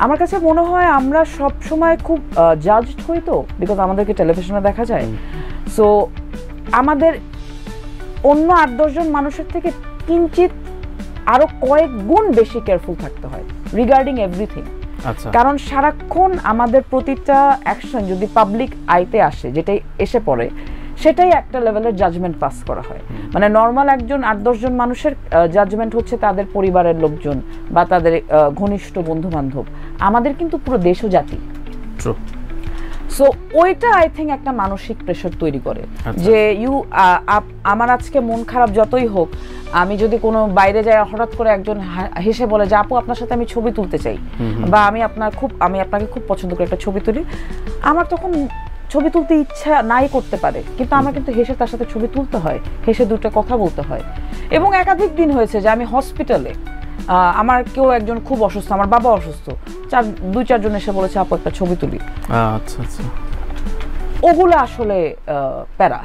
আমার কাছে মনে হয় আমরা সব সময় খুব জাজড হই তো, বিকজ আমাদেরকে টেলিভিশনে দেখা যায়। সো আমাদের অন্য 8-10 জন মানুষের থেকে কিঞ্চিত আরো কয়েক গুণ বেশি কেয়ারফুল থাকতে হয় রিগার্ডিং এভরিথিং। কারণ সারাক্ষণ আমাদের প্রতিটা অ্যাকশন যদি পাবলিক আইতে আসে, যেটাই এসে পড়ে, সেটাই একটা লেভেলের জাজমেন্ট পাস করা হয়। মানে নর্মাল একজন 8-10 জন মানুষের জাজমেন্ট হচ্ছে তাদের পরিবারের লোকজন বা তাদের ঘনিষ্ঠ বন্ধু বান্ধব, আমাদের কিন্তু পুরো দেশ ও জাতি। সো ওইটা আই থিঙ্ক একটা মানসিক প্রেশার তৈরি করে যে আমার আজকে মন খারাপ যতই হোক, আমি যদি কোনো বাইরে যাই হঠাৎ করে একজন হেসে বলে যে আপু আপনার সাথে আমি ছবি তুলতে চাই, বা আমি আপনাকে খুব পছন্দ করি, একটা ছবি তুলি, আমার তখন ছবি তুলতে ইচ্ছা নাই করতে পারে, কিন্তু আমার কিন্তু হেসে তার সাথে ছবি তুলতে হয়, হেসে দুটো কথা বলতে হয়। এবং একাধিক দিন হয়েছে যে আমি হসপিটালে, আমার কেউ একজন খুব অসুস্থ, আমার বাবা অসুস্থ, 2-4 জন এসে বলেছে আপু একটা ছবি তুলি। ওগুলো আসলে প্যারা।